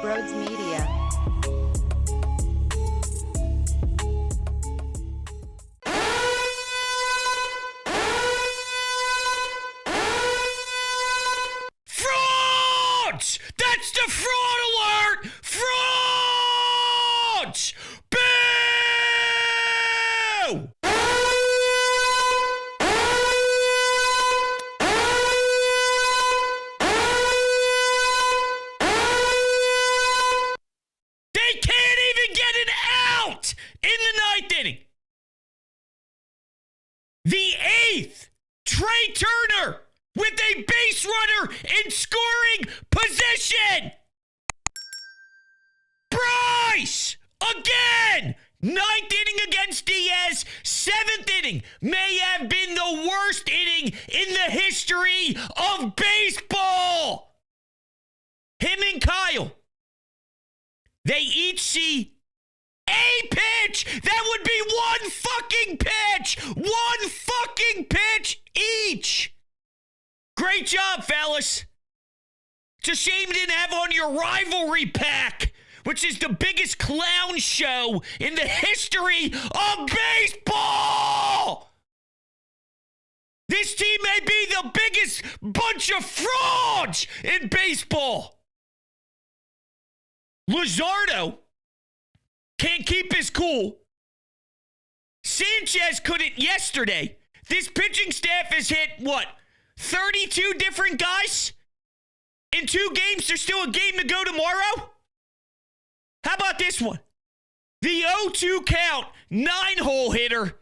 Brodes Media. Frauds! That's the fraud alert! Frauds! Boo! They can't even get it out in the ninth inning. The eighth, Trey Turner with a base runner in scoring position. Bryce, again. Ninth inning against Diaz. Seventh inning may have been the worst inning in the history of baseball. Him and Kyle, they each see a pitch. That would be one fucking pitch. One fucking pitch each. Great job, fellas. It's a shame you didn't have on your rivalry pack, which is the biggest clown show in the history of baseball. This team may be the biggest bunch of frauds in baseball. Luzardo can't keep his cool. Sanchez couldn't yesterday. This pitching staff has hit, 32 different guys? In 2 games, there's still a game to go tomorrow? How about this one? The 0-2 count, 9-hole hitter,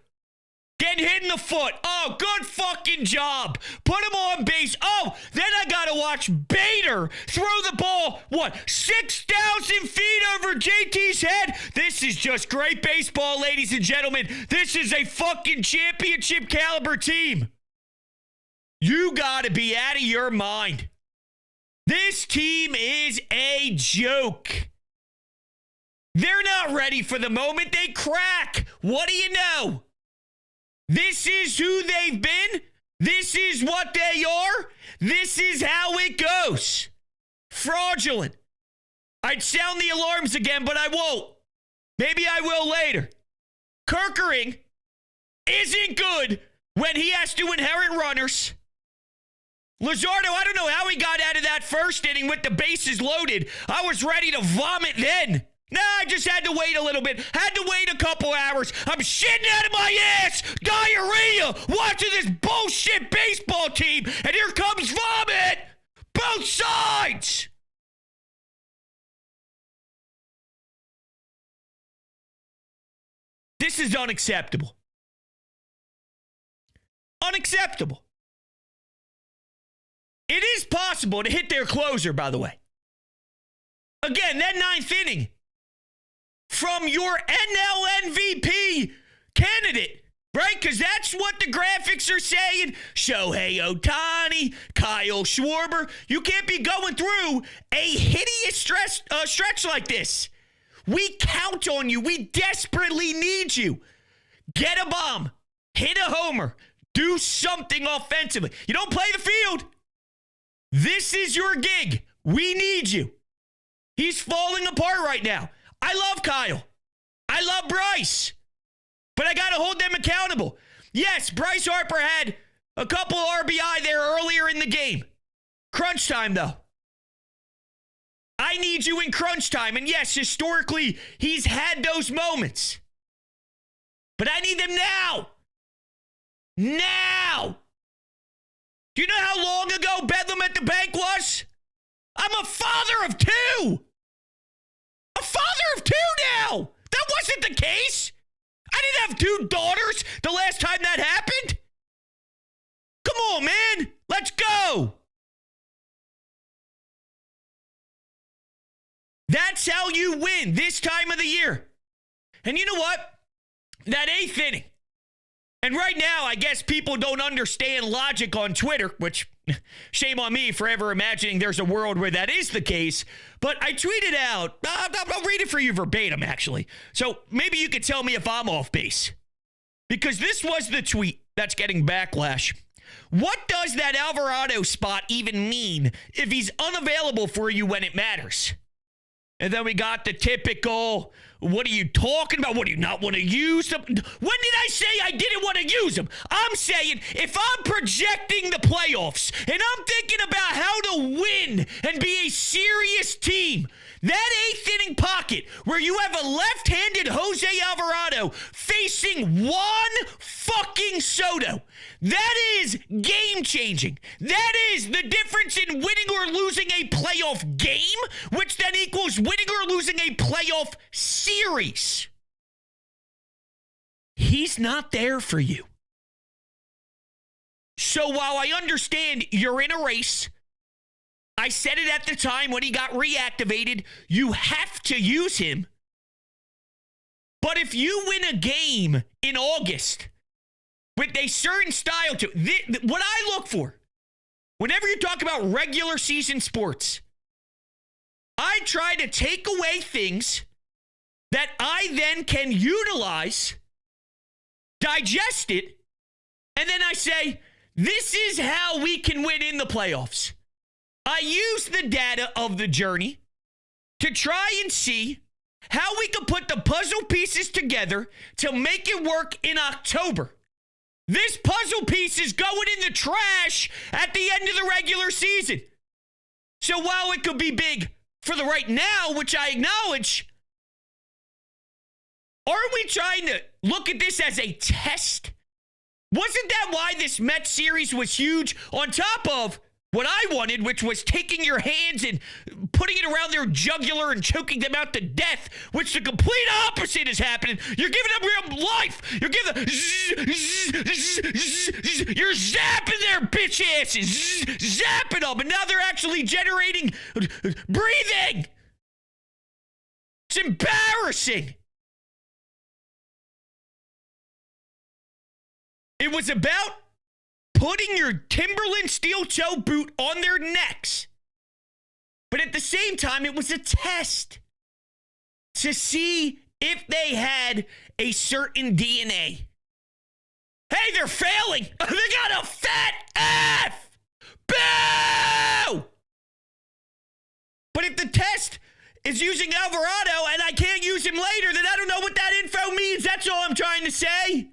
getting hit in the foot. Oh, good fucking job. Put him on base. Oh, then I got to watch Bader throw the ball, 6,000 feet over JT's head? This is just great baseball, ladies and gentlemen. This is a fucking championship caliber team. You got to be out of your mind. This team is a joke. They're not ready for the moment they crack. What do you know? This is who they've been. This is what they are. This is how it goes. Fraudulent. I'd sound the alarms again, but I won't. Maybe I will later. Kerkering isn't good when he has to inherit runners. Luzardo, I don't know how he got out of that first inning with the bases loaded. I was ready to vomit then. Nah, I just had to wait a little bit. Had to wait a couple hours. I'm shitting out of my ass. Diarrhea. Watching this bullshit baseball team. And here comes vomit. Both sides. This is unacceptable. Unacceptable. It is possible to hit their closer, by the way. Again, that ninth inning from your NL MVP candidate, right? Because that's what the graphics are saying. Shohei Ohtani, Kyle Schwarber. You can't be going through a hideous stretch like this. We count on you. We desperately need you. Get a bomb. Hit a homer. Do something offensively. You don't play the field. This is your gig. We need you. He's falling apart right now. I love Kyle. I love Bryce. But I got to hold them accountable. Yes, Bryce Harper had a couple RBI there earlier in the game. Crunch time, though. I need you in crunch time. And yes, historically, he's had those moments. But I need them now. Now. Do you know how long ago Bedlam at the bank was? I'm a father of 2. A father of 2 now. That wasn't the case. I didn't have 2 daughters the last time that happened. Come on, man. Let's go. That's how you win this time of the year. And you know what? That 8th inning. And right now, I guess people don't understand logic on Twitter, which shame on me for ever imagining there's a world where that is the case. But I tweeted out, I'll read it for you verbatim, actually. So maybe you could tell me if I'm off base. Because this was the tweet that's getting backlash. What does that Alvarado spot even mean if he's unavailable for you when it matters? And then we got the typical, what are you talking about? What, do you not want to use them? When did I say I didn't want to use them? I'm saying if I'm projecting the playoffs and I'm thinking about how to win and be a serious team, that eighth inning pocket where you have a left-handed Jose Alvarado facing Juan fucking Soto, that is game-changing. That is the difference in winning or losing a playoff game, which then equals winning or losing a playoff series. He's not there for you. So while I understand you're in a race, I said it at the time when he got reactivated, you have to use him. But if you win a game in August with a certain style to what I look for, whenever you talk about regular season sports, I try to take away things that I then can utilize, digest it, and then I say, this is how we can win in the playoffs. I use the data of the journey to try and see how we can put the puzzle pieces together to make it work in October. This puzzle piece is going in the trash at the end of the regular season. So while it could be big for the right now, which I acknowledge, aren't we trying to look at this as a test? Wasn't that why this Mets series was huge? On top of what I wanted, which was taking your hands and putting it around their jugular and choking them out to death, which the complete opposite is happening. You're giving them real life. You're giving you're zapping their bitch asses, zapping them, and now they're actually generating breathing. It's embarrassing. It was about putting your Timberland steel toe boot on their necks. But at the same time, it was a test to see if they had a certain DNA. Hey, they're failing. They got a fat F. Boo! But if the test is using Alvarado and I can't use him later, then I don't know what that info means. That's all I'm trying to say.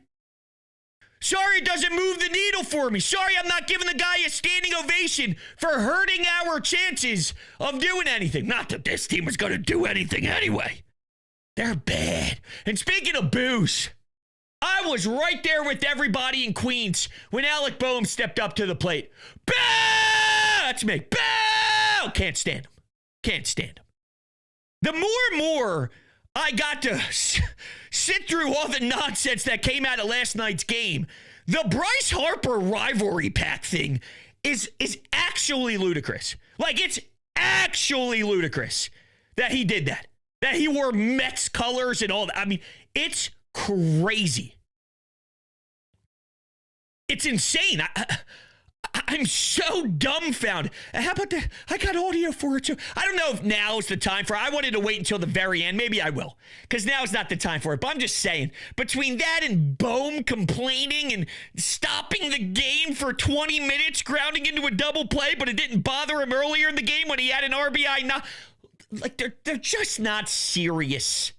Sorry it doesn't move the needle for me. Sorry I'm not giving the guy a standing ovation for hurting our chances of doing anything. Not that this team was going to do anything anyway. They're bad. And speaking of booze, I was right there with everybody in Queens when Alec Boehm stepped up to the plate. Boo! That's me. Boo! Can't stand him. Can't stand him. The more and more I got to sit through all the nonsense that came out of last night's game, the Bryce Harper rivalry pack thing is actually ludicrous. Like, it's actually ludicrous that he did that. That he wore Mets colors and all that. I mean, it's crazy. It's insane. I'm so dumbfounded. How about that? I got audio for it too. I don't know if now is the time for it. I wanted to wait until the very end. Maybe I will, because now is not the time for it. But I'm just saying, between that and Boehm complaining and stopping the game for 20 minutes, grounding into a double play, but it didn't bother him earlier in the game when he had an RBI. Like, they're just not serious.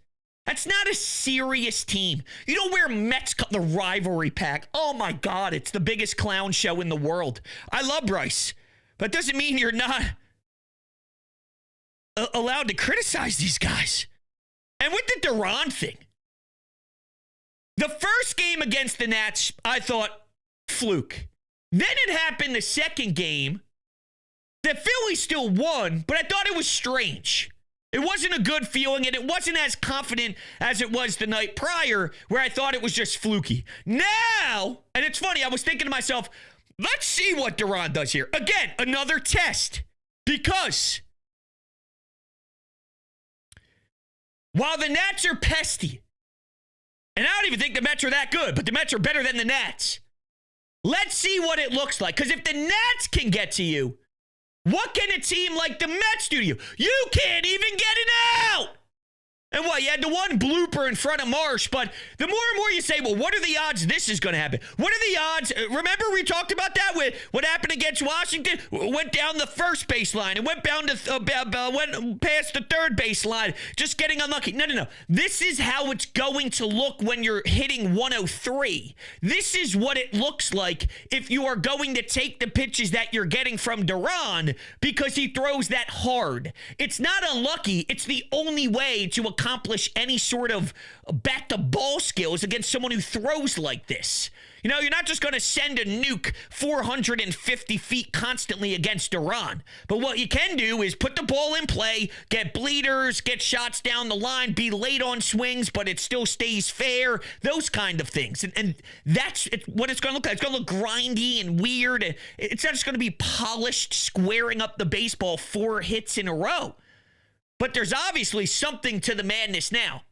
That's not a serious team. You don't wear Mets, the rivalry pack. Oh my God, it's the biggest clown show in the world. I love Bryce, but it doesn't mean you're not allowed to criticize these guys. And with the Duran thing, the first game against the Nats, I thought, fluke. Then it happened the second game. The Phillies still won, but I thought it was strange. It wasn't a good feeling, and it wasn't as confident as it was the night prior, where I thought it was just fluky. Now, and it's funny, I was thinking to myself, let's see what Duran does here. Again, another test. Because while the Nats are pesty, and I don't even think the Mets are that good, but the Mets are better than the Nats. Let's see what it looks like. Because if the Nats can get to you, what can a team like the Mets do to you? You can't even get it out. And what, you had the one blooper in front of Marsh, but the more and more you say, well, what are the odds this is going to happen? What are the odds? Remember we talked about that with what happened against Washington? Went down the first baseline and went down to went past the third baseline, just getting unlucky. No. This is how it's going to look when you're hitting 103. This is what it looks like if you are going to take the pitches that you're getting from Duran because he throws that hard. It's not unlucky. It's the only way to accomplish any sort of bat-to-ball skills against someone who throws like this. You know, you're not just going to send a nuke 450 feet constantly against Duran. But what you can do is put the ball in play, get bleeders, get shots down the line, be late on swings, but it still stays fair, those kind of things. And that's what it's going to look like. It's going to look grindy and weird. It's not just going to be polished, squaring up the baseball 4 hits in a row. But there's obviously something to the madness now.